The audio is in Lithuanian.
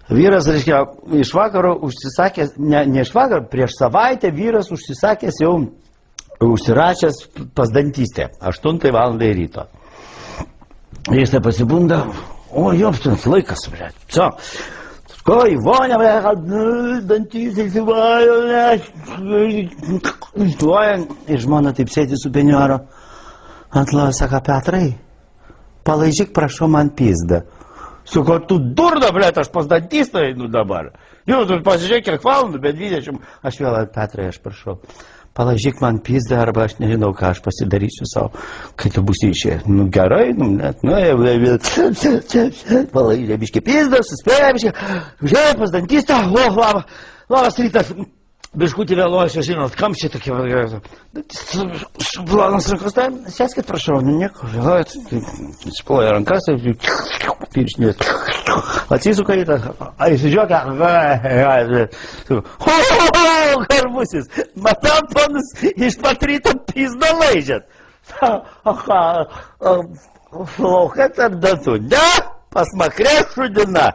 Vyras, reiškia, iš vakaro užsisakęs, ne iš vakaro, prieš savaitę vyras užsisakęs jau užsirašęs pas dantystę, 8 valandai ryto. Jis tai pasibunda, o jopstins laikas, ble, čia. Ko, į vonę, ble, dantystę įsivajo, ir žmona taip sėdi su peniuaro. Ant lovio sako, Petrai, palaižyk, prašau, man pizdą. Sako, tu durna, ble, aš pas dantistą einu dabar. Jau, tu pasižiūrėk, kiek valandų, bet 20. Aš vėl, Petrai, aš prašau, palaižyk man pizdą, arba aš nežinau, ką aš pasidarysiu savo, kai tu būsi išėjęs. Nu, gerai, nu, net, nu, palaižė, biškį pizdą, suspėjo, biškį, žiūrėjau pas dantistą, labas rytas. Biškutį vėluoju, žinot, kamščiai tokie, planas rankos, tai sėskit, prašau, nu nieko, žinot, išploja rankas, piršinės, atsisuka į tą, įsižiūrėkia, garbusis, matam, ponus, iš pat ryto pizdą laižėt. Laukat ar dantų, ne, pasmakrė šudina.